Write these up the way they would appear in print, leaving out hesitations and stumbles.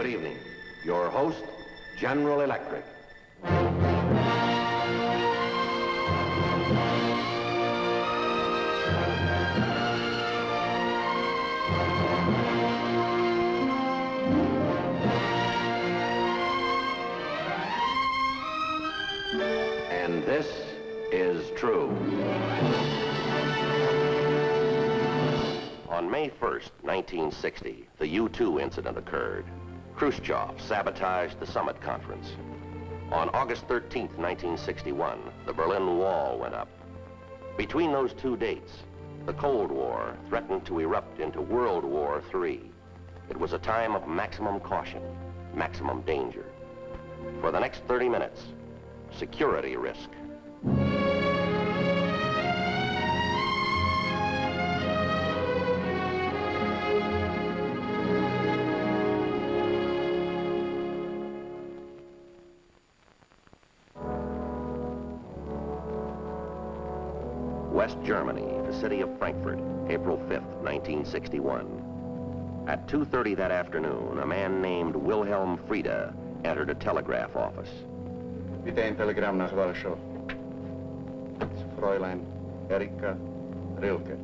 good evening. Your host, General Electric. And this is true. On May 1st, 1960, the U-2 incident occurred. Khrushchev sabotaged the summit conference. On August 13th, 1961, the Berlin Wall went up. Between those two dates, the Cold War threatened to erupt into World War III. It was a time of maximum caution, maximum danger. For the next 30 minutes, security risk. West Germany, the city of Frankfurt, April 5th, 1961. At 2:30 that afternoon, a man named Wilhelm Frieda entered a telegraph office. Bitte ein Telegramm nach Warschau. Fräulein Erika Rilke.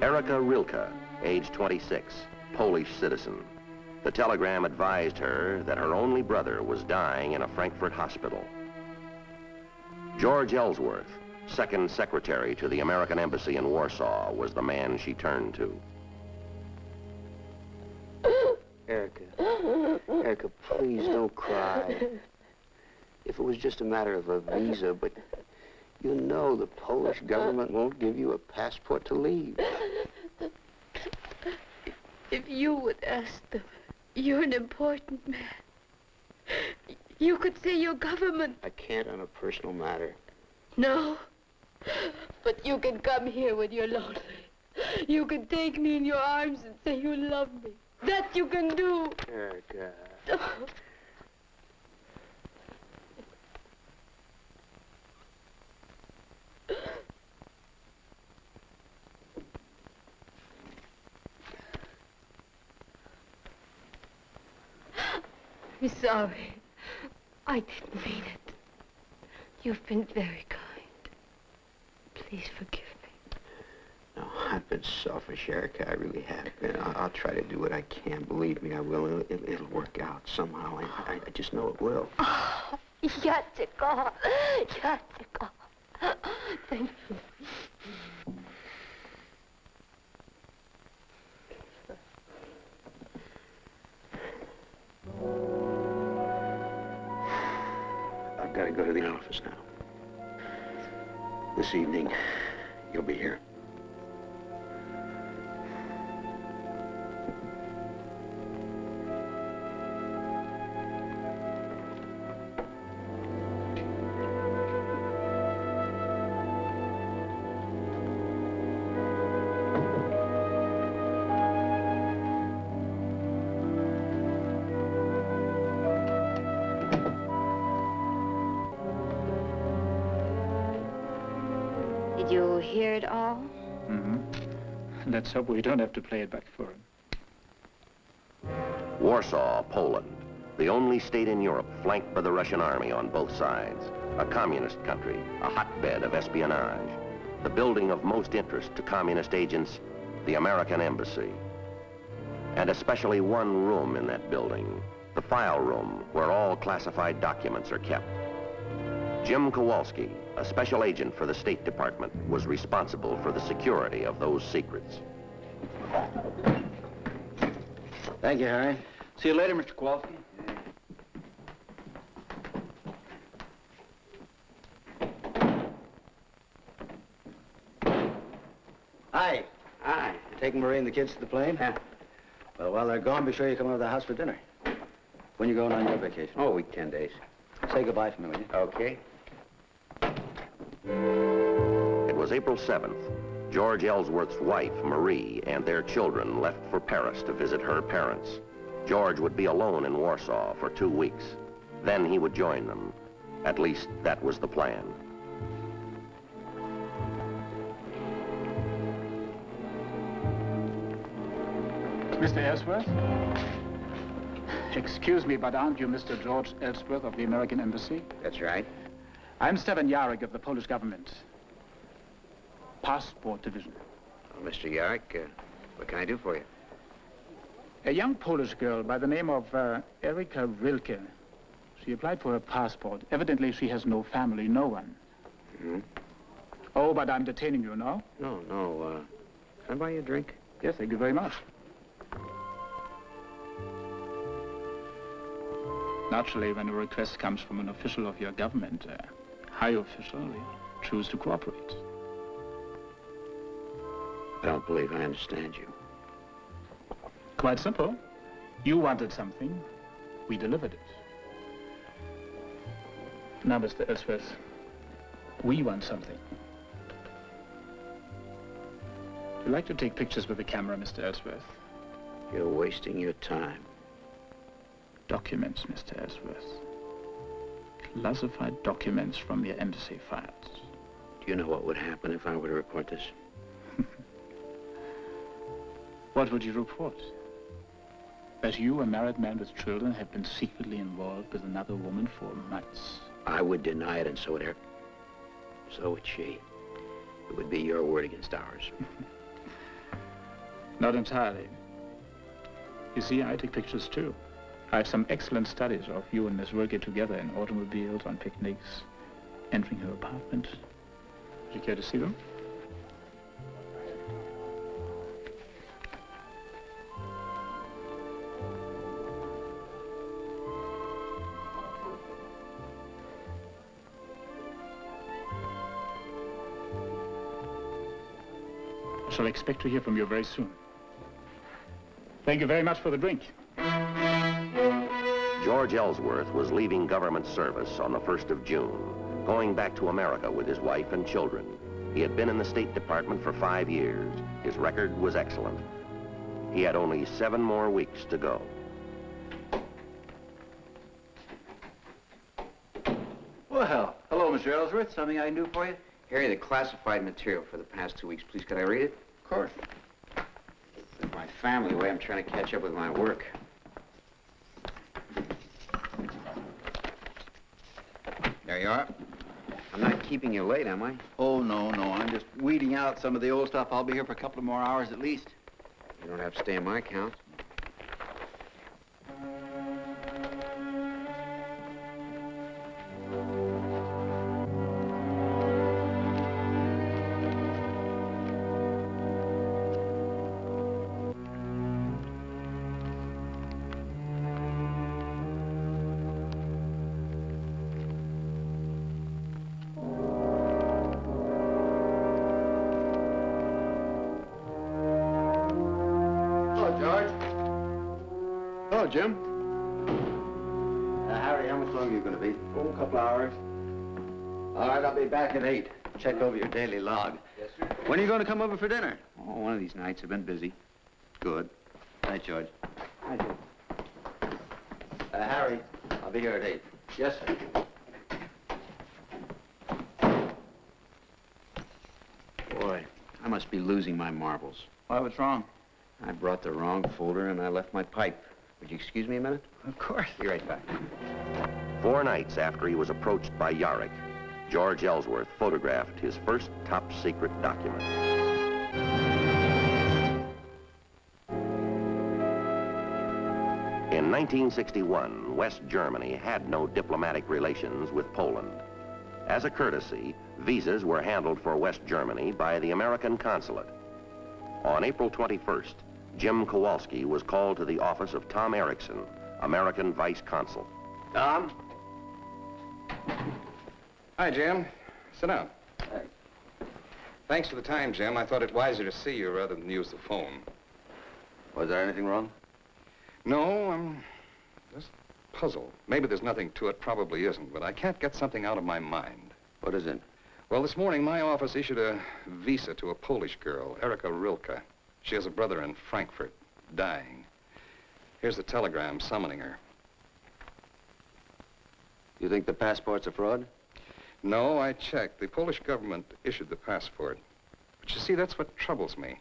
Erika Rilke, age 26, Polish citizen. The telegram advised her that her only brother was dying in a Frankfurt hospital. George Ellsworth, second secretary to the American Embassy in Warsaw, was the man she turned to. Erika, please don't cry. If it was just a matter of a visa, but you know the Polish government won't give you a passport to leave. If you would ask them, you're an important man. You could say your government. I can't on a personal matter. No, but you can come here when you're lonely. You can take me in your arms and say you love me. That you can do. Erika. I'm sorry. I didn't mean it. You've been very kind. Please forgive me. No, I've been selfish, Erika. I really have been. I'll try to do what I can. Believe me, I will. It'll work out somehow. I just know it will. Oh, Jacek. Thank you. I've got to go to the office now. This evening, you'll be here. Did you hear it all? Mm-hmm. Let's hope we don't have to play it back for him. Warsaw, Poland, the only state in Europe flanked by the Russian army on both sides. A communist country, a hotbed of espionage. The building of most interest to communist agents, the American Embassy. And especially one room in that building, the file room where all classified documents are kept. Jim Kowalski, a special agent for the State Department, was responsible for the security of those secrets. Thank you, Harry. See you later, Mr. Kowalski. Hi. Hi. Taking Marie and the kids to the plane? Yeah. Well, while they're gone, be sure you come over to the house for dinner. When you going on your vacation? Oh, a week, 10 days. Say goodbye for me, will you? Okay. It was April 7th. George Ellsworth's wife, Marie, and their children left for Paris to visit her parents. George would be alone in Warsaw for 2 weeks. Then he would join them. At least that was the plan. Mr. Ellsworth? Excuse me, but aren't you Mr. George Ellsworth of the American Embassy? That's right. I'm Stefan Jarek of the Polish government. Passport Division. Well, Mr. Jarek, what can I do for you? A young Polish girl by the name of Erika Rilke. She applied for a passport. Evidently, she has no family, no one. Mm-hmm. Oh, but I'm detaining you, no? No. Can I buy you a drink? Yes, thank you very much. Naturally, when a request comes from an official of your government, a high official, we choose to cooperate. I don't believe I understand you. Quite simple. You wanted something, we delivered it. Now, Mr. Ellsworth, we want something. Would you like to take pictures with the camera, Mr. Ellsworth? You're wasting your time. Documents, Mr. Ellsworth. Classified documents from your embassy files. Do you know what would happen if I were to report this? What would you report? That you, a married man with children, have been secretly involved with another woman for months. I would deny it, and so would Eric. So would she. It would be your word against ours. Not entirely. You see, I take pictures too. I have some excellent studies of you and Miss Rilke together in automobiles, on picnics, entering her apartment. Would you care to see them? I shall expect to hear from you very soon. Thank you very much for the drink. George Ellsworth was leaving government service on the 1st of June, going back to America with his wife and children. He had been in the State Department for 5 years. His record was excellent. He had only 7 more weeks to go. Well, hello, Mr. Ellsworth. Something I can do for you? Harry, the classified material for the past 2 weeks, please, could I read it? Of course. With my family away, I'm trying to catch up with my work. There you are. I'm not keeping you late, am I? Oh, no. I'm just weeding out some of the old stuff. I'll be here for a couple of more hours at least. You don't have to stay on my account. Hello, Jim. Harry, how much longer are you going to be? Oh, a couple hours. All right, I'll be back at 8. Check over your daily log. Yes, sir. When are you going to come over for dinner? Oh, one of these nights. I've been busy. Good. Night, George. I do. Harry, I'll be here at 8. Yes, sir. Boy, I must be losing my marbles. Why, what's wrong? I brought the wrong folder and I left my pipe. Would you excuse me a minute? Of course. Be right back. 4 nights after he was approached by Jarek, George Ellsworth photographed his first top-secret document. In 1961, West Germany had no diplomatic relations with Poland. As a courtesy, visas were handled for West Germany by the American consulate. On April 21st, Jim Kowalski was called to the office of Tom Erickson, American Vice Consul. Tom? Hi, Jim. Sit down. Thanks for the time, Jim. I thought it wiser to see you rather than use the phone. Was there anything wrong? No, I'm just puzzled. Maybe there's nothing to it, probably isn't, but I can't get something out of my mind. What is it? Well, this morning, my office issued a visa to a Polish girl, Erika Rilke. She has a brother in Frankfurt, dying. Here's the telegram summoning her. You think the passport's a fraud? No, I checked. The Polish government issued the passport. But you see, that's what troubles me.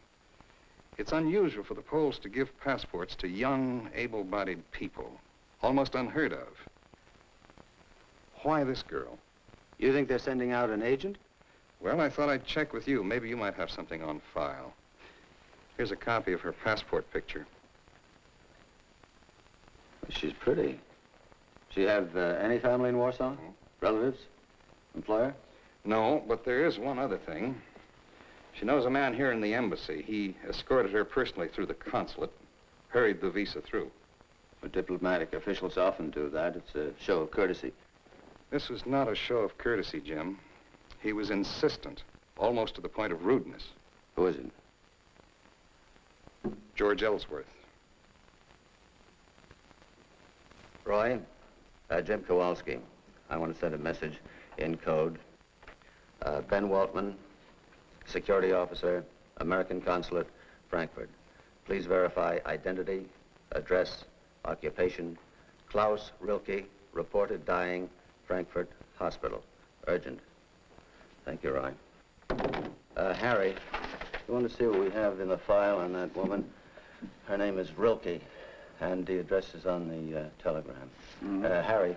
It's unusual for the Poles to give passports to young, able-bodied people. Almost unheard of. Why this girl? You think they're sending out an agent? Well, I thought I'd check with you. Maybe you might have something on file. Here's a copy of her passport picture. She's pretty. She have any family in Warsaw? Relatives? Employer? No, but there is one other thing. She knows a man here in the embassy. He escorted her personally through the consulate, hurried the visa through. Well, diplomatic officials often do that. It's a show of courtesy. This was not a show of courtesy, Jim. He was insistent, almost to the point of rudeness. Who is it? George Ellsworth. Roy, Jim Kowalski. I want to send a message in code. Ben Waltman, security officer, American consulate, Frankfurt. Please verify identity, address, occupation. Klaus Rilke, reported dying, Frankfurt Hospital. Urgent. Thank you, Roy. Harry, you want to see what we have in the file on that woman? Her name is Rilke, and the address is on the telegram. Harry,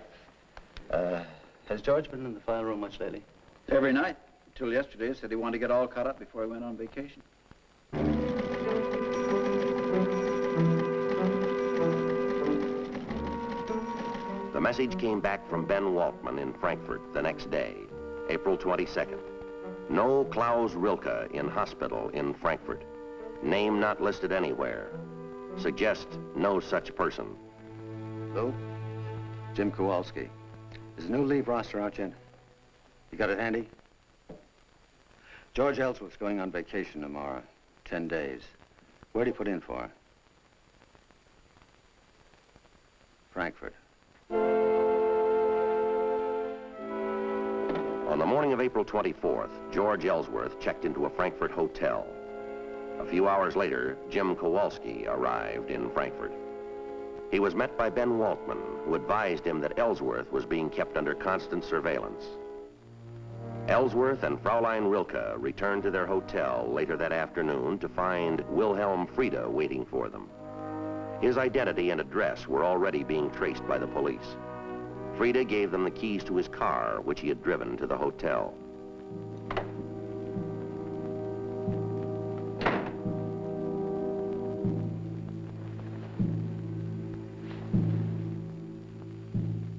has George been in the file room much lately? Every night. Until yesterday, said he wanted to get all caught up before he went on vacation. The message came back from Ben Waltman in Frankfurt the next day, April 22nd. No Klaus Rilke in hospital in Frankfurt. Name not listed anywhere. Suggest no such person. Lou? Jim Kowalski. Is the new leave roster out yet? You got it handy? George Ellsworth's going on vacation tomorrow. 10 days. Where'd he put in for? Frankfurt. On the morning of April 24th, George Ellsworth checked into a Frankfurt hotel. A few hours later, Jim Kowalski arrived in Frankfurt. He was met by Ben Waltman, who advised him that Ellsworth was being kept under constant surveillance. Ellsworth and Fraulein Rilke returned to their hotel later that afternoon to find Wilhelm Frieda waiting for them. His identity and address were already being traced by the police. Frieda gave them the keys to his car, which he had driven to the hotel.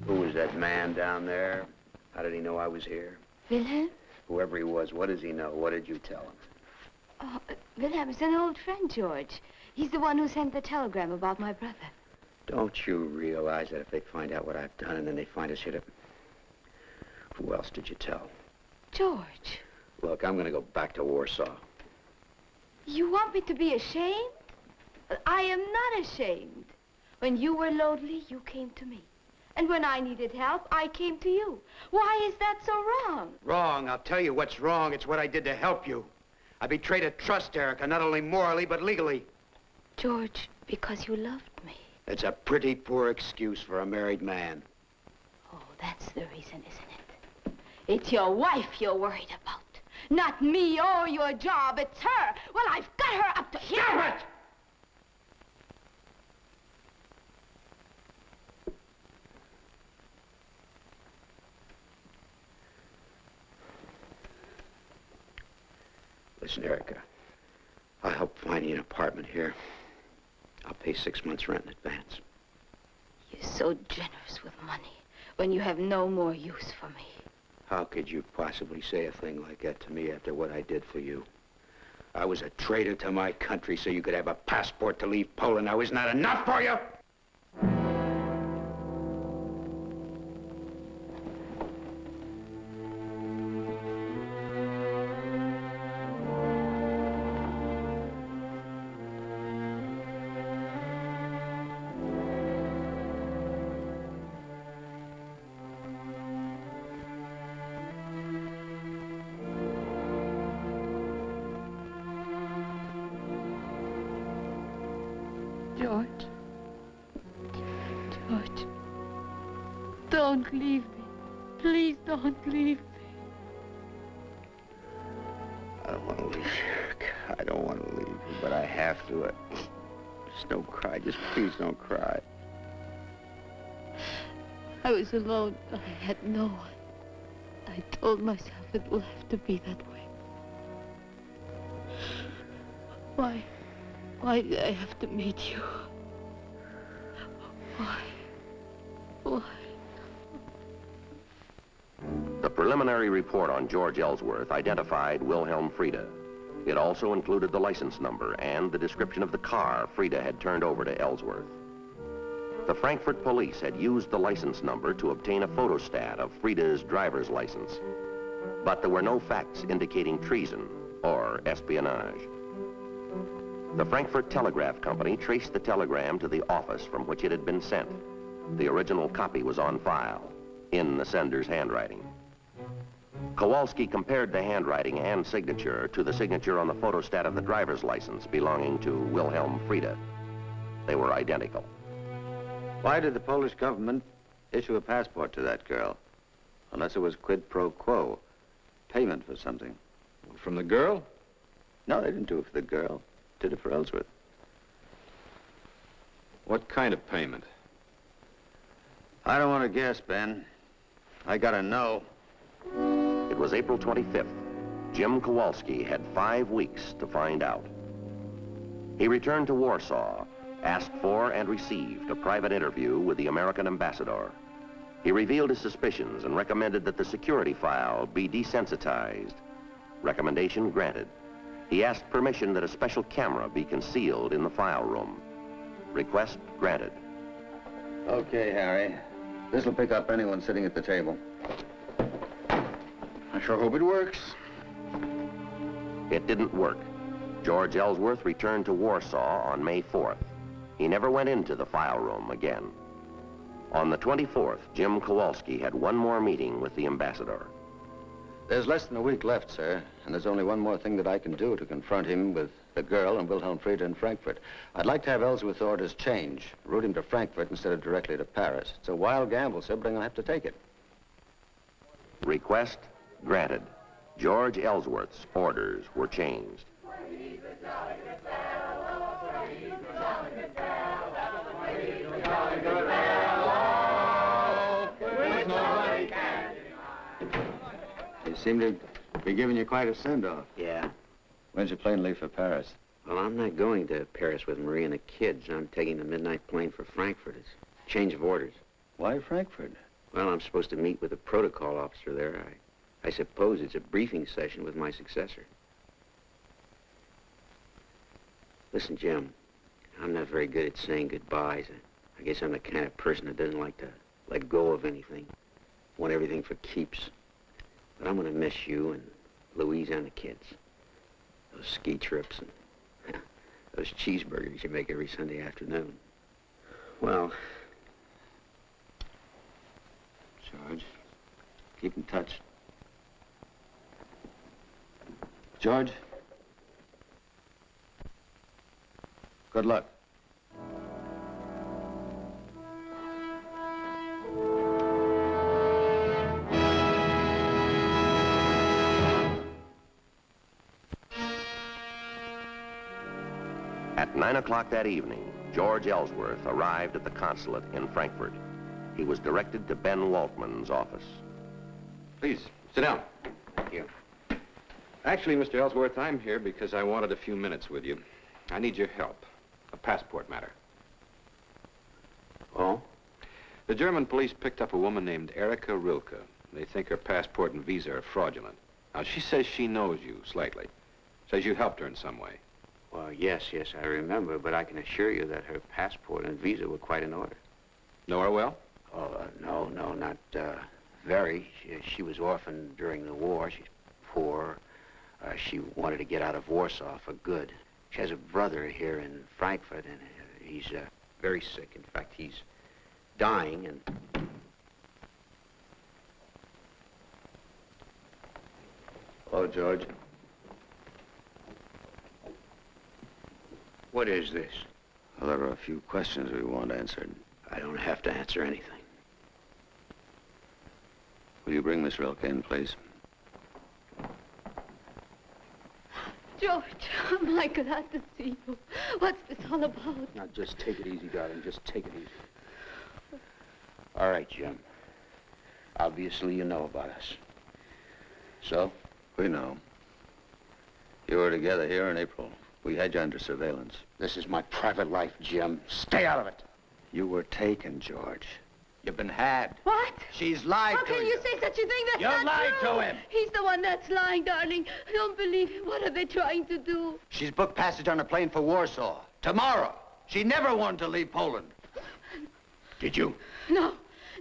Who was that man down there? How did he know I was here? Wilhelm? Whoever he was, what does he know? What did you tell him? Oh, Wilhelm is an old friend, George. He's the one who sent the telegram about my brother. Don't you realize that if they find out what I've done and then they find us here to... Who else did you tell? George. Look, I'm gonna go back to Warsaw. You want me to be ashamed? I am not ashamed. When you were lonely, you came to me. And when I needed help, I came to you. Why is that so wrong? Wrong. I'll tell you what's wrong. It's what I did to help you. I betrayed a trust, Erica, not only morally, but legally. George, because you loved me. It's a pretty poor excuse for a married man. Oh, that's the reason, isn't it? It's your wife you're worried about. Not me or your job. It's her. Well, I've got her up to here. Stop it! Listen, Erica, I'll help find you an apartment here. I'll pay 6 months' rent in advance. You're so generous with money when you have no more use for me. How could you possibly say a thing like that to me after what I did for you? I was a traitor to my country so you could have a passport to leave Poland. Now, isn't that enough for you? George. George. Don't leave me. Please don't leave me. I don't want to leave you, Erica. I don't want to leave you, but I have to. Just don't cry. Just please don't cry. I was alone. I had no one. I told myself it will have to be that way. Why did I have to meet you? Why? The preliminary report on George Ellsworth identified Wilhelm Frieda. It also included the license number and the description of the car Frieda had turned over to Ellsworth. The Frankfurt police had used the license number to obtain a photostat of Frieda's driver's license. But there were no facts indicating treason or espionage. The Frankfurt Telegraph Company traced the telegram to the office from which it had been sent. The original copy was on file, in the sender's handwriting. Kowalski compared the handwriting and signature to the signature on the photostat of the driver's license belonging to Wilhelm Frieda. They were identical. Why did the Polish government issue a passport to that girl? Unless it was quid pro quo, payment for something. From the girl? No, they didn't do it for the girl. Did it for Ellsworth. What kind of payment? I don't want to guess, Ben. I gotta know. It was April 25th. Jim Kowalski had 5 weeks to find out. He returned to Warsaw, asked for and received a private interview with the American ambassador. He revealed his suspicions and recommended that the security file be desensitized. Recommendation granted. He asked permission that a special camera be concealed in the file room. Request granted. Okay, Harry. This'll pick up anyone sitting at the table. I sure hope it works. It didn't work. George Ellsworth returned to Warsaw on May 4th. He never went into the file room again. On the 24th, Jim Kowalski had one more meeting with the ambassador. There's less than a week left, sir, and there's only one more thing that I can do to confront him with the girl and Wilhelm Frieda in Frankfurt. I'd like to have Ellsworth's orders change, route him to Frankfurt instead of directly to Paris. It's a wild gamble, sir, but I'm gonna have to take it. Request granted. George Ellsworth's orders were changed. They seem to be giving you quite a send-off. Yeah. When's your plane leave for Paris? Well, I'm not going to Paris with Marie and the kids. I'm taking the midnight plane for Frankfurt. It's a change of orders. Why Frankfurt? Well, I'm supposed to meet with a protocol officer there. I suppose it's a briefing session with my successor. Listen, Jim, I'm not very good at saying goodbyes. I guess I'm the kind of person that doesn't like to let go of anything. Want everything for keeps. But I'm going to miss you and Louise and the kids. Those ski trips and those cheeseburgers you make every Sunday afternoon. Well, George, keep in touch. George? Good luck. At 9 o'clock that evening, George Ellsworth arrived at the consulate in Frankfurt. He was directed to Ben Waltman's office. Please, sit down. thank you. Actually, Mr. Ellsworth, I'm here because I wanted a few minutes with you. I need your help. A passport matter. Oh? The German police picked up a woman named Erika Rilke. They think her passport and visa are fraudulent. Now, she says she knows you slightly. Says you helped her in some way. Well, yes, I remember, but I can assure you that her passport and visa were quite in order. Know her well? Oh, no, not very. She was orphaned during the war. She's poor. She wanted to get out of Warsaw for good. She has a brother here in Frankfurt, and he's very sick. In fact, he's dying, and... Hello, George. What is this? Well, there are a few questions we want answered. I don't have to answer anything. Will you bring Miss Rilke in, please? George, am I glad to see you. What's this all about? Now, just take it easy, darling. Just take it easy. All right, Jim. Obviously, you know about us. So? We know. You were together here in April. We had you under surveillance. This is my private life, Jim. Stay out of it. You were taken, George. You've been had. What? She's lied How to you. can you say such a thing? That's You not lied true. to him. He's the one that's lying, darling. I don't believe him. What are they trying to do? She's booked passage on a plane for Warsaw. Tomorrow. She never wanted to leave Poland. Did you?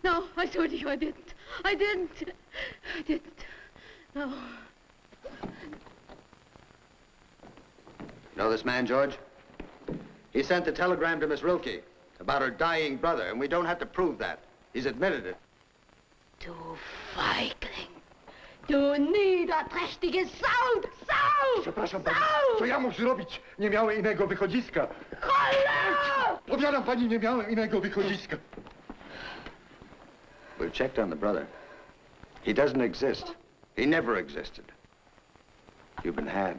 No, I swear to you, I didn't. I didn't. No. Know this man, George? He sent a telegram to Miss Rilke about her dying brother, and we don't have to prove that. He's admitted it. Du Feigling. Du niederträchtige Sau! Sau! Przepraszam pani, Sau! co ja mógł zrobić? Nie miałem innego wychodziska. Cholera! Powiadam pani, nie miałem innego wychodziska. We've checked on the brother. He doesn't exist. He never existed. You've been had.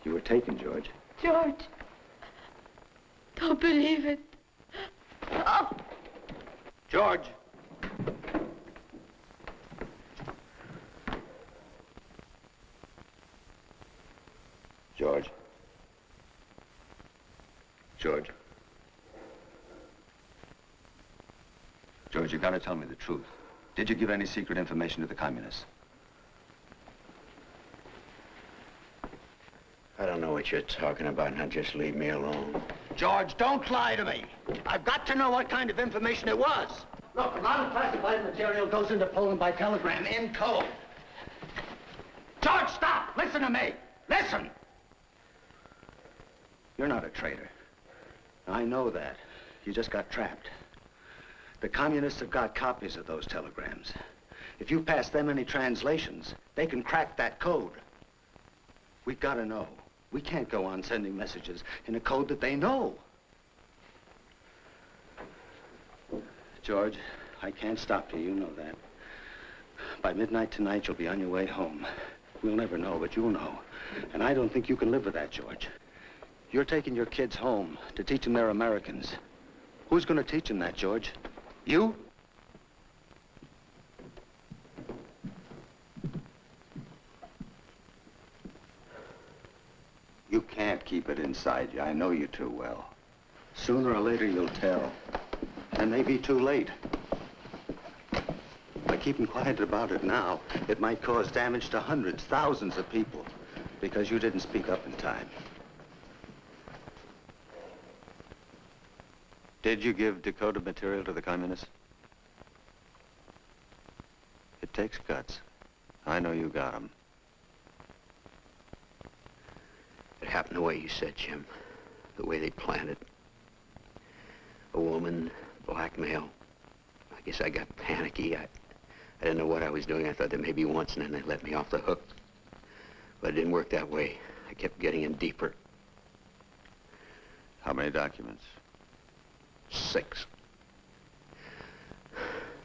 You were taken, George. George, don't believe it. Oh. George! George. George. George, you gotta tell me the truth. Did you give any secret information to the communists? I don't know what you're talking about. Now just leave me alone. George, don't lie to me. I've got to know what kind of information it was. Look, a lot of classified material goes into Poland by telegram in code. George, stop! Listen to me. Listen! You're not a traitor. I know that. You just got trapped. The communists have got copies of those telegrams. If you pass them any translations, they can crack that code. We've got to know. We can't go on sending messages in a code that they know. George, I can't stop you. You know that. By midnight tonight, you'll be on your way home. We'll never know, but you'll know. And I don't think you can live with that, George. You're taking your kids home to teach them they're Americans. Who's going to teach them that, George? You? You can't keep it inside you. I know you too well. Sooner or later, you'll tell. And may be too late. By keeping quiet about it now, it might cause damage to hundreds, thousands of people, because you didn't speak up in time. Did you give decoded material to the communists? It takes guts. I know you got them. It happened the way you said, Jim. The way they planned it. A woman, blackmail. I guess I got panicky. I didn't know what I was doing. I thought that maybe once, and then they let me off the hook. But it didn't work that way. I kept getting in deeper. How many documents? 6.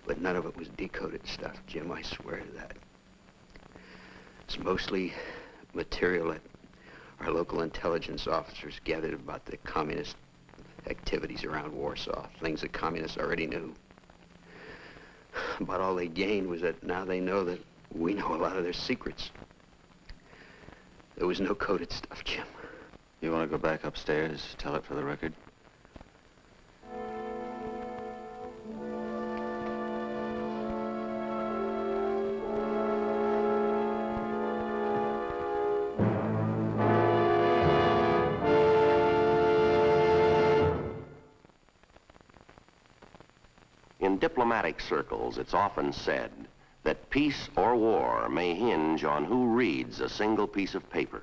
But none of it was decoded stuff, Jim. I swear to that. It's mostly material that our local intelligence officers gathered about the communist activities around Warsaw, things that communists already knew. But all they gained was that now they know that we know a lot of their secrets. There was no coded stuff, Jim. You want to go back upstairs, tell it for the record? In diplomatic circles, it's often said that peace or war may hinge on who reads a single piece of paper.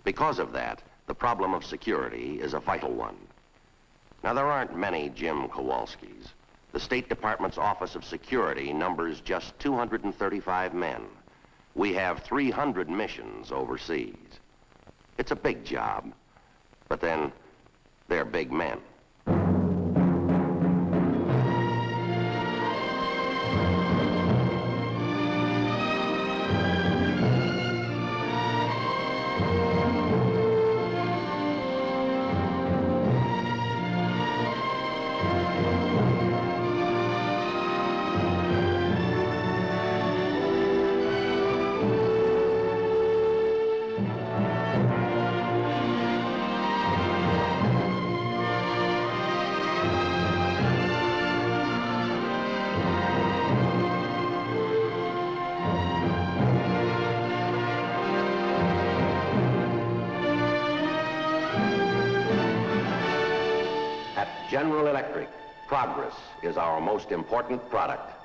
Because of that, the problem of security is a vital one. Now, there aren't many Jim Kowalskis. The State Department's Office of Security numbers just 235 men. We have 300 missions overseas. It's a big job, but then they're big men. General Electric, progress is our most important product.